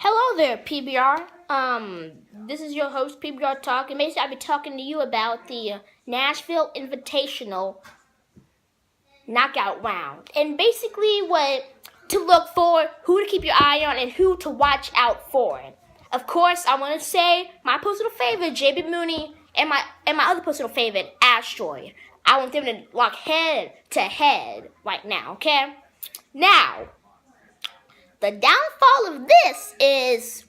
Hello there, PBR. This is your host, PBR Talk, and basically I'll be talking to you about the Nashville Invitational Knockout Round. And basically what to look for, who to keep your eye on, and who to watch out for. Of course, I want to say my personal favorite, JB Mooney, and my other personal favorite, Asteroid. I want them to lock head to head right now, okay? Now, the downfall of this is,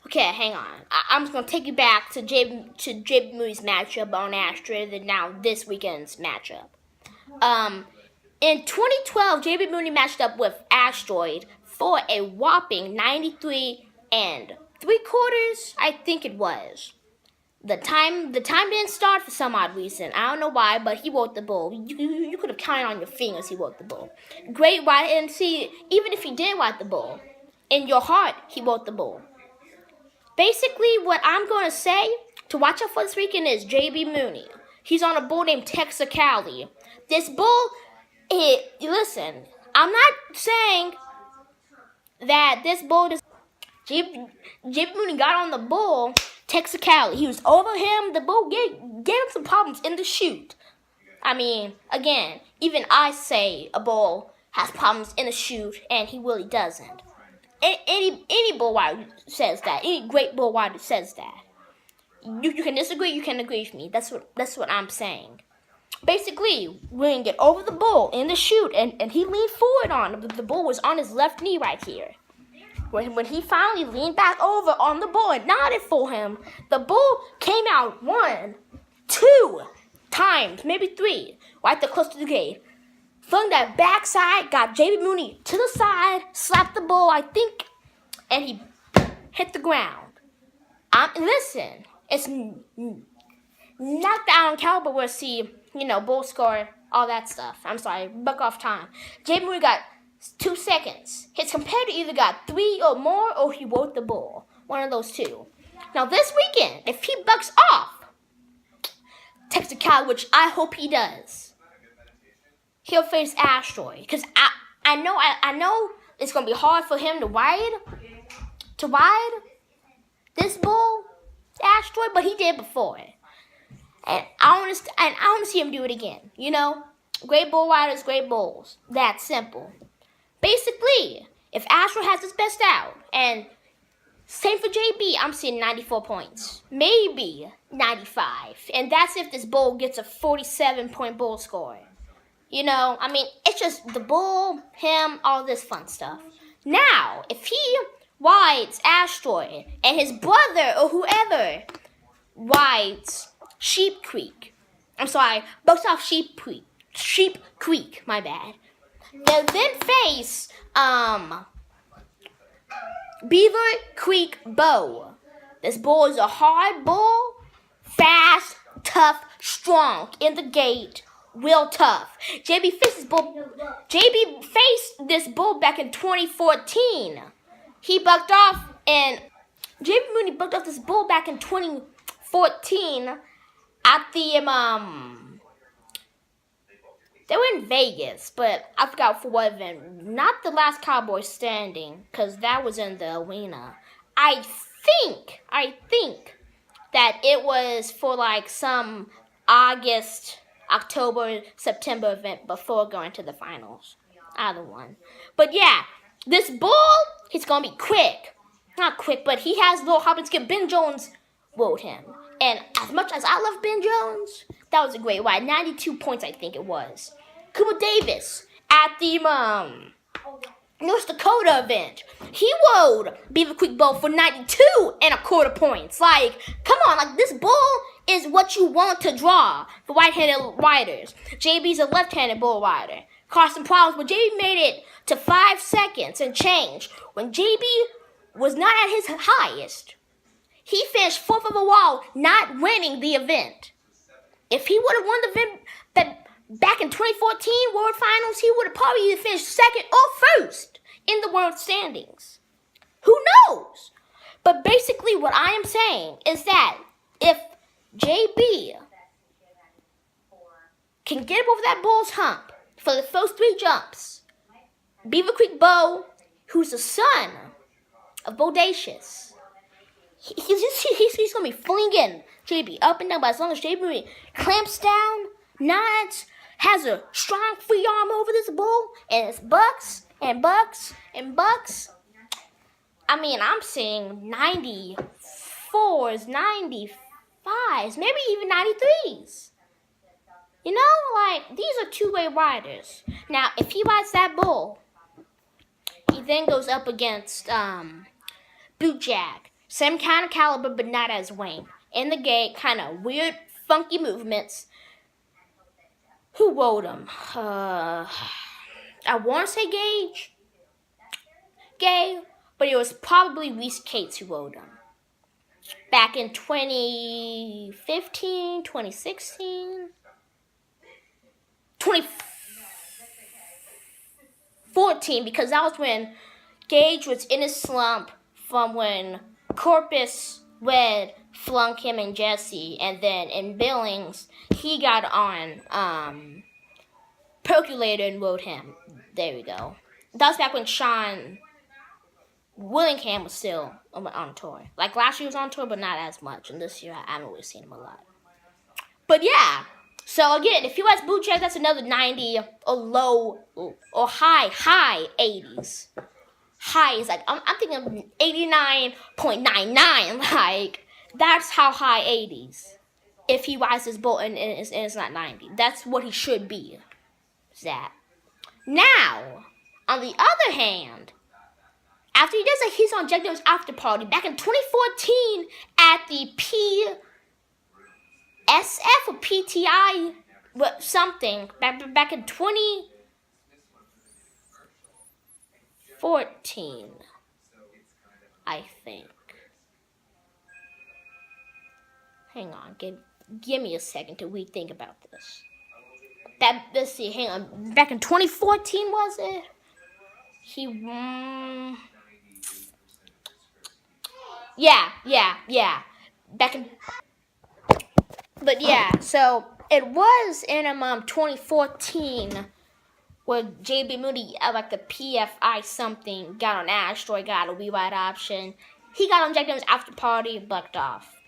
okay, hang on. I'm just going to take you back to JB Mooney's matchup on Asteroid and now this weekend's matchup. In 2012, JB Mooney matched up with Asteroid for a whopping 93 3/4, I think it was. The time didn't start for some odd reason. I don't know why, but he wrote the bull. You could have counted on your fingers he wrote the bull. Great write, and see, even if he did write the bull, in your heart, he wrote the bull. Basically, what I'm going to say to watch out for this weekend is JB Mooney. He's on a bull named Texacali. This bull, listen, I'm not saying that this bull is... JB Mooney got on the bull, Texacali. He was over him. The bull gave him some problems in the chute. I mean, again, even I say a bull has problems in the chute, and he really doesn't. Any bull rider says that. Any great bull rider says that. You can disagree. You can agree with me. That's what I'm saying. Basically, we're gonna get over the bull in the chute, and he leaned forward on him. The bull was on his left knee right here. When he finally leaned back over on the bull and nodded for him, the bull came out 1, 2 times, maybe 3, right there close to the gate. Flung that backside, got JB Mooney to the side, slapped the bull, I think, and he hit the ground. Listen, it's not the Allen caliber where see, bull score, all that stuff. I'm sorry, buck off time. JB Mooney got 2 seconds. His competitor either got 3 or more, or he wrote the bull. One of those two. Now this weekend, if he bucks off Texacali, which I hope he does, he'll face Asteroid. Because I know it's gonna be hard for him to ride this bull, Asteroid, but he did before. And I want to see him do it again. Great bull riders, great bulls. That's simple. Basically, if Astro has his best out, and same for JB, I'm seeing 94 points. Maybe 95. And that's if this bull gets a 47-point bull score. It's just the bull, him, all this fun stuff. Now, if he rides Asteroid, and his brother or whoever rides bucks off Sheep Creek, my bad. They'll then face Beaver Creek Bow. This bull is a hard bull, fast, tough, strong, in the gate, real tough. JB faced this bull back in 2014. He bucked off, and JB Mooney bucked off this bull back in 2014 at the they were in Vegas, but I forgot for what event. Not the last Cowboy Standing, because that was in the arena. I think that it was for some August, October, September event before going to the finals. Either one. But yeah, this bull, he's going to be quick. Not quick, but he has little hop and skip. Ben Jones rode him. And as much as I love Ben Jones, that was a great ride. 92 points, I think it was. Cooper Davis at the North Dakota event. He rode Beaver Creek Bowl for 92.25 points. Come on, this bull is what you want to draw for right-handed riders. JB's a left-handed bull rider. Caused some problems, but JB made it to 5 seconds and change. When JB was not at his highest, he finished 4th overall, not winning the event. If he would have won the event back in 2014 World Finals, he would have probably either finished 2nd or 1st in the world standings. Who knows? But basically what I am saying is that if JB can get up over that bull's hump for the first 3 jumps, Beaver Creek Bow who's the son of Bodacious. He's going to be flinging JB up and down, but as long as JB clamps down, nods, has a strong free arm over this bull, and it's bucks and bucks and bucks. I mean, I'm seeing 94s, 95s, maybe even 93s. You know, like, these are two-way riders. Now, if he rides that bull, he then goes up against Boot Jack. Same kind of caliber, but not as Wayne. In the gate, kind of weird, funky movements. Who rode him? I want to say Gay, but it was probably Reese Cates who rode him. Back in 2015, 2016, 2014, because that was when Gage was in a slump from when Corpus Red flunk him and Jesse, and then in Billings, he got on Percolator and rode him. There we go. That was back when Sean Willingham was still on tour. Like last year he was on tour, but not as much. And this year I haven't really seen him a lot. But yeah. So again, if he was Boot Jack, that's another 90 or low or high 80s. High is like, I'm thinking 89.99. Like, that's how high 80s. If he rides his boat and it's not 90. That's what he should be. Is that. Now, on the other hand, after he does like he's on Jack Daniels after party back in 2014 at the PSF or PTI something back in 2014, I think. Hang on, give me a second to rethink about this. Let's see, hang on. Back in 2014 was it? Yeah. But yeah, so it was in 2014 where JB Moody at like the PFI something got on Asteroid, got a rewrite option. He got on Jack Daniels after party, bucked off.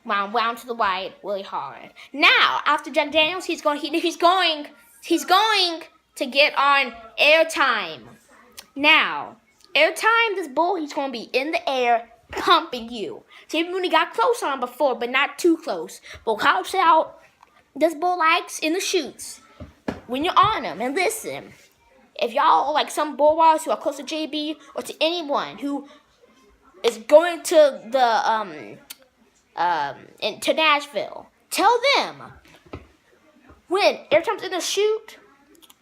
Wound to the right really hard. Now, after Jack Daniels, he's going to get on Airtime. Now, Airtime, this bull, he's going to be in the air pumping you. JB Mooney got close on him before, but not too close. But couch out, this bull likes in the chutes when you're on him. And listen, if y'all like some bull riders who are close to JB or to anyone who is going to the to Nashville, tell them when Airtime's in the chute,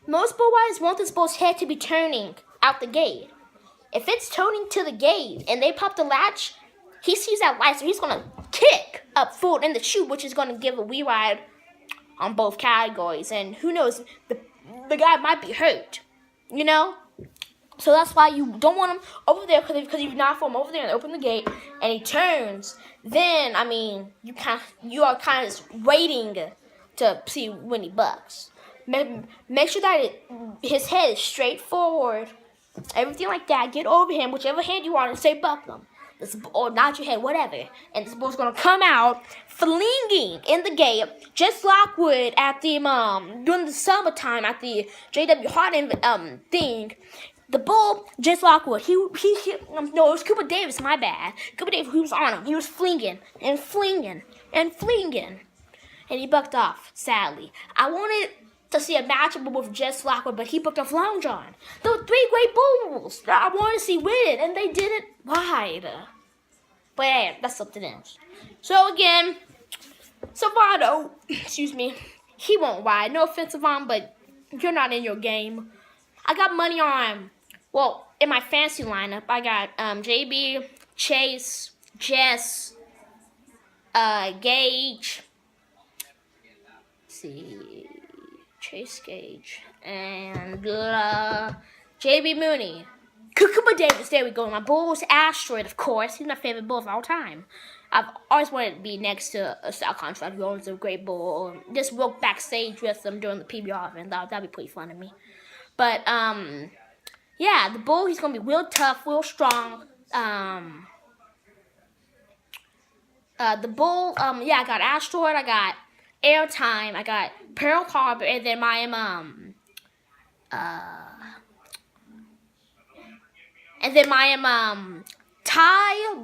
most bull riders want this bull's head to be turning out the gate. If it's turning to the gate and they pop the latch, he sees that light, so he's going to kick up forward in the chute, which is going to give a rewrite on both categories. And who knows, the guy might be hurt, you know? So that's why you don't want him over there, because if you not for him over there and open the gate and he turns, then, I mean, you are kind of just waiting to see when he bucks. Make sure that his head is straight forward, everything like that. Get over him, whichever hand you want, and say buck him. Or nod your head, whatever. And this bull's going to come out flinging in the gate, just Lockwood at the, during the summertime at the J.W. Hardin thing. The bull, Jess Lockwood, no, it was Cooper Davis, my bad. Cooper Davis, he was on him. He was flinging. And he bucked off, sadly. I wanted to see a matchup with Jess Lockwood, but he bucked off Long John. There were three great bulls that I wanted to see win, and they did it wide. But yeah, that's something else. So again, Savado, he won't ride. No offense, Savon, but you're not in your game. I got money on, well, in my fantasy lineup, I got JB, Chase, Jess, Gage, Chase Gage, and JB Mooney. Cooper Davis, there we go. My bull was Asteroid, of course. He's my favorite bull of all time. I've always wanted to be next to a style contract who owns a great bull. Just walk backstage with them during the PBR event. That'd be pretty fun to me. But, yeah, the bull, he's gonna be real tough, real strong. The bull, yeah, I got Asteroid, I got Airtime, I got Pearl Harbor, and then my Thai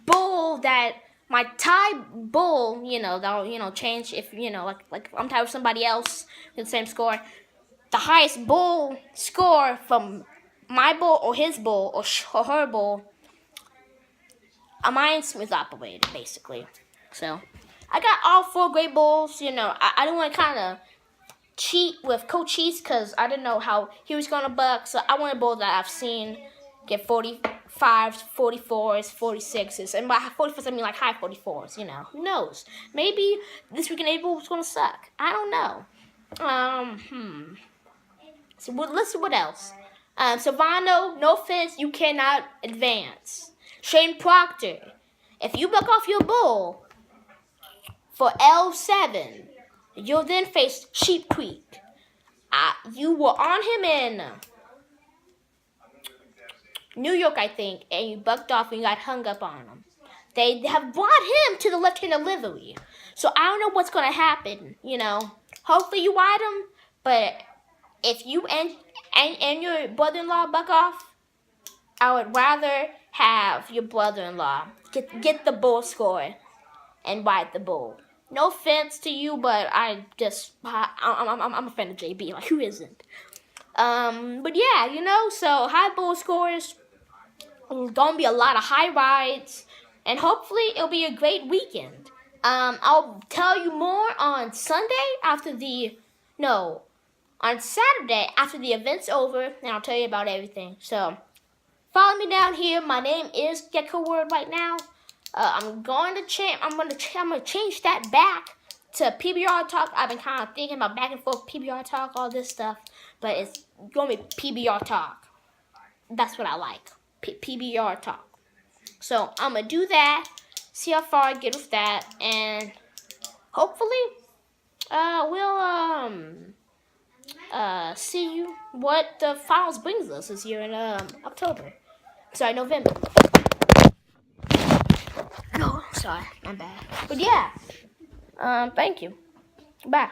bull that my Thai bull, that'll change if like I'm tied with somebody else with the same score. The highest bull score from my bull or his bull or her bull, mine smooth operated basically. So I got all 4 great bulls. I didn't want to kind of cheat with Coach Cheese because I didn't know how he was gonna buck. So I want a bull that I've seen get 45s, 44s, 46s, and by 44s I mean like high 44s. Who knows? Maybe this weekend April was gonna suck. I don't know. So let's see what else. Silvano, no offense, you cannot advance. Shane Proctor, if you buck off your bull for L7, you'll then face Sheep Creek. You were on him in New York, I think, and you bucked off and you got hung up on him. They have brought him to the left-handed livery. So I don't know what's going to happen, Hopefully you ride him, but if you and your brother-in-law buck off, I would rather have your brother-in-law get the bull score and ride the bull. No offense to you, but I'm a fan of JB. Like, who isn't? But yeah, so high bull scores. Gonna be a lot of high rides, and hopefully it'll be a great weekend. I'll tell you more on on Saturday after the event's over, and I'll tell you about everything. So follow me down here. My name is Gecko Word right now. I'm gonna change that back to PBR Talk. I've been kind of thinking about back and forth PBR Talk, all this stuff, but it's gonna be PBR Talk. That's what I like, PBR Talk. So I'm gonna do that. See how far I get with that, and hopefully, we'll see you what the finals brings us this year in November. No, sorry, my bad. But yeah, thank you. Bye.